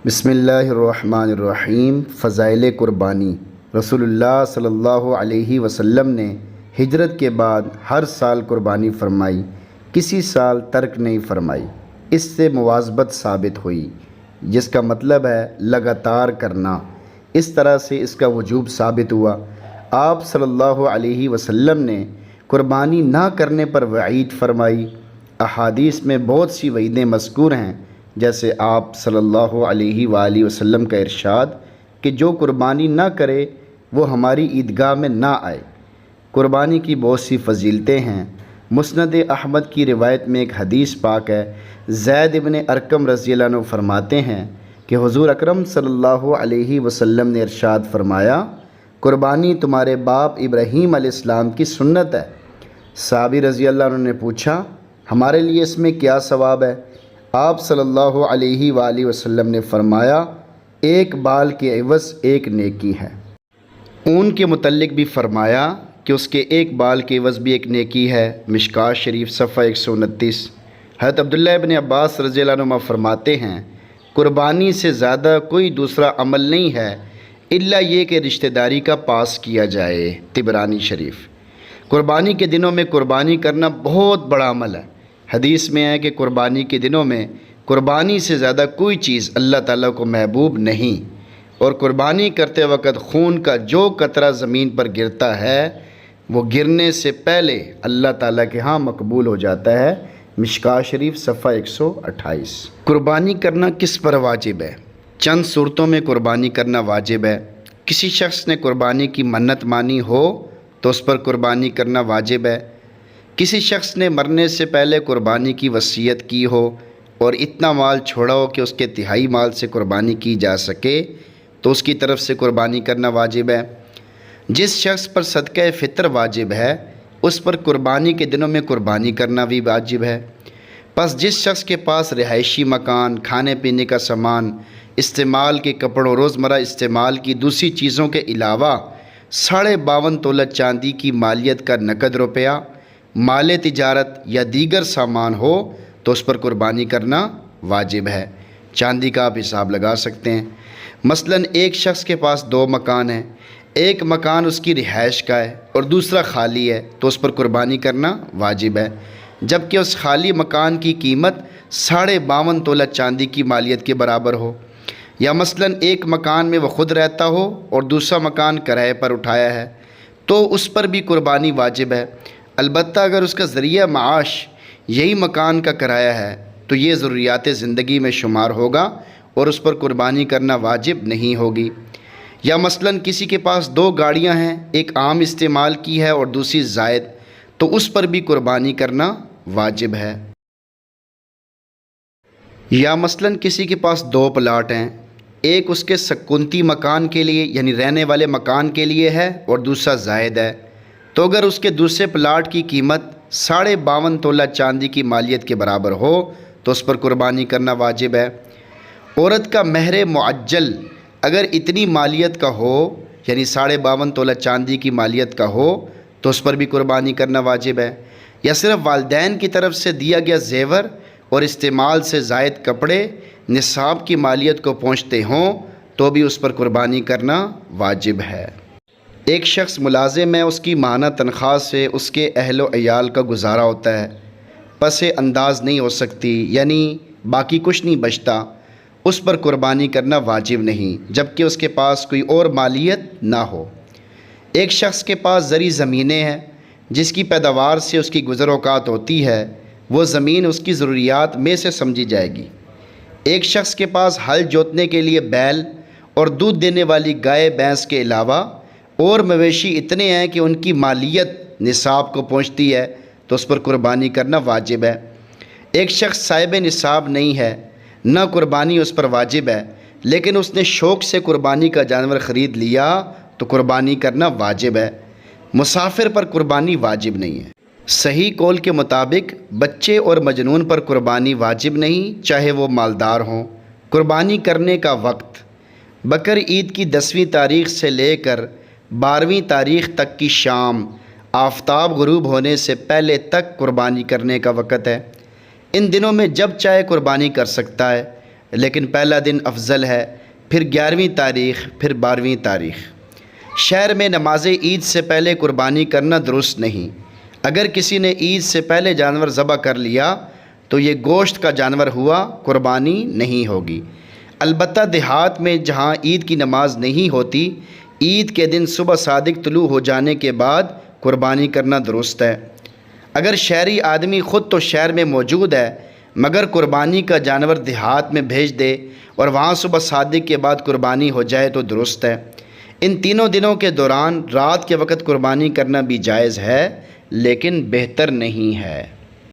بسم اللہ الرحمن الرحیم۔ فضائل قربانی۔ رسول اللہ صلی اللہ علیہ وسلم نے ہجرت کے بعد ہر سال قربانی فرمائی، کسی سال ترک نہیں فرمائی۔ اس سے مواظبت ثابت ہوئی، جس کا مطلب ہے لگاتار کرنا۔ اس طرح سے اس کا وجوب ثابت ہوا۔ آپ صلی اللہ علیہ وسلم نے قربانی نہ کرنے پر وعید فرمائی۔ احادیث میں بہت سی وعیدیں مذکور ہیں، جیسے آپ صلی اللہ علیہ وآلہ وسلم کا ارشاد کہ جو قربانی نہ کرے وہ ہماری عیدگاہ میں نہ آئے۔ قربانی کی بہت سی فضیلتیں ہیں۔ مسند احمد کی روایت میں ایک حدیث پاک ہے۔ زید بن ارقم رضی اللہ عنہ فرماتے ہیں کہ حضور اکرم صلی اللہ علیہ وسلم نے ارشاد فرمایا، قربانی تمہارے باپ ابراہیم علیہ السلام کی سنت ہے۔ صحابی رضی اللہ عنہ نے پوچھا، ہمارے لیے اس میں کیا ثواب ہے؟ آپ صلی اللہ علیہ وآلہ وسلم نے فرمایا، ایک بال کے عوض ایک نیکی ہے۔ اون کے متعلق بھی فرمایا کہ اس کے ایک بال کے عوض بھی ایک نیکی ہے۔ مشکوٰۃ شریف صفحہ 129۔ حضرت عبداللہ ابن عباس رضی اللہ عنہ فرماتے ہیں، قربانی سے زیادہ کوئی دوسرا عمل نہیں ہے الا یہ کہ رشتہ داری کا پاس کیا جائے۔ طبرانی شریف۔ قربانی کے دنوں میں قربانی کرنا بہت بڑا عمل ہے۔ حدیث میں ہے کہ قربانی کے دنوں میں قربانی سے زیادہ کوئی چیز اللہ تعالیٰ کو محبوب نہیں، اور قربانی کرتے وقت خون کا جو قطرہ زمین پر گرتا ہے وہ گرنے سے پہلے اللہ تعالیٰ کے ہاں مقبول ہو جاتا ہے۔ مشکوٰۃ شریف صفحہ 128۔ قربانی کرنا کس پر واجب ہے؟ چند صورتوں میں قربانی کرنا واجب ہے۔ کسی شخص نے قربانی کی منت مانی ہو تو اس پر قربانی کرنا واجب ہے۔ کسی شخص نے مرنے سے پہلے قربانی کی وصیت کی ہو اور اتنا مال چھوڑا ہو کہ اس کے تہائی مال سے قربانی کی جا سکے تو اس کی طرف سے قربانی کرنا واجب ہے۔ جس شخص پر صدقہ فطر واجب ہے اس پر قربانی کے دنوں میں قربانی کرنا بھی واجب ہے۔ پس جس شخص کے پاس رہائشی مکان، کھانے پینے کا سامان، استعمال کے کپڑوں، روزمرہ استعمال کی دوسری چیزوں کے علاوہ 52.5 تولہ چاندی کی مالیت کا نقد روپیہ، مال تجارت یا دیگر سامان ہو تو اس پر قربانی کرنا واجب ہے۔ چاندی کا آپ حساب لگا سکتے ہیں۔ مثلاً ایک شخص کے پاس 2 مکان ہیں، ایک مکان اس کی رہائش کا ہے اور دوسرا خالی ہے تو اس پر قربانی کرنا واجب ہے، جبکہ اس خالی مکان کی قیمت 52.5 تولہ چاندی کی مالیت کے برابر ہو۔ یا مثلاً ایک مکان میں وہ خود رہتا ہو اور دوسرا مکان کرائے پر اٹھایا ہے تو اس پر بھی قربانی واجب ہے۔ البتہ اگر اس کا ذریعہ معاش یہی مکان کا کرایہ ہے تو یہ ضروریات زندگی میں شمار ہوگا اور اس پر قربانی کرنا واجب نہیں ہوگی۔ یا مثلاً کسی کے پاس 2 گاڑیاں ہیں، ایک عام استعمال کی ہے اور دوسری زائد، تو اس پر بھی قربانی کرنا واجب ہے۔ یا مثلاً کسی کے پاس 2 پلاٹ ہیں، ایک اس کے سکونتی مکان کے لیے یعنی رہنے والے مکان کے لیے ہے اور دوسرا زائد ہے، تو اگر اس کے دوسرے پلاٹ کی قیمت 52.5 تولہ چاندی کی مالیت کے برابر ہو تو اس پر قربانی کرنا واجب ہے۔ عورت کا مہر معجل اگر اتنی مالیت کا ہو یعنی 52.5 تولہ چاندی کی مالیت کا ہو تو اس پر بھی قربانی کرنا واجب ہے۔ یا صرف والدین کی طرف سے دیا گیا زیور اور استعمال سے زائد کپڑے نصاب کی مالیت کو پہنچتے ہوں تو بھی اس پر قربانی کرنا واجب ہے۔ ایک شخص ملازم ہے، اس کی ماہانہ تنخواہ سے اس کے اہل و عیال کا گزارا ہوتا ہے، پس انداز نہیں ہو سکتی یعنی باقی کچھ نہیں بچتا، اس پر قربانی کرنا واجب نہیں جبکہ اس کے پاس کوئی اور مالیت نہ ہو۔ ایک شخص کے پاس زرعی زمینیں ہیں جس کی پیداوار سے اس کی گزر اوقات ہوتی ہے، وہ زمین اس کی ضروریات میں سے سمجھی جائے گی۔ ایک شخص کے پاس ہل جوتنے کے لیے بیل اور دودھ دینے والی گائے بھینس کے علاوہ اور مویشی اتنے ہیں کہ ان کی مالیت نصاب کو پہنچتی ہے تو اس پر قربانی کرنا واجب ہے۔ ایک شخص صاحب نصاب نہیں ہے، نہ قربانی اس پر واجب ہے، لیکن اس نے شوق سے قربانی کا جانور خرید لیا تو قربانی کرنا واجب ہے۔ مسافر پر قربانی واجب نہیں ہے۔ صحیح قول کے مطابق بچے اور مجنون پر قربانی واجب نہیں، چاہے وہ مالدار ہوں۔ قربانی کرنے کا وقت بقر عید کی 10ویں تاریخ سے لے کر 12ویں تاریخ تک کی شام آفتاب غروب ہونے سے پہلے تک قربانی کرنے کا وقت ہے۔ ان دنوں میں جب چاہے قربانی کر سکتا ہے، لیکن پہلا دن افضل ہے، پھر 11ویں تاریخ، پھر 12ویں تاریخ۔ شہر میں نماز عید سے پہلے قربانی کرنا درست نہیں۔ اگر کسی نے عید سے پہلے جانور ذبح کر لیا تو یہ گوشت کا جانور ہوا، قربانی نہیں ہوگی۔ البتہ دیہات میں جہاں عید کی نماز نہیں ہوتی، عید کے دن صبح صادق طلوع ہو جانے کے بعد قربانی کرنا درست ہے۔ اگر شہری آدمی خود تو شہر میں موجود ہے مگر قربانی کا جانور دیہات میں بھیج دے اور وہاں صبح صادق کے بعد قربانی ہو جائے تو درست ہے۔ ان تینوں دنوں کے دوران رات کے وقت قربانی کرنا بھی جائز ہے لیکن بہتر نہیں ہے۔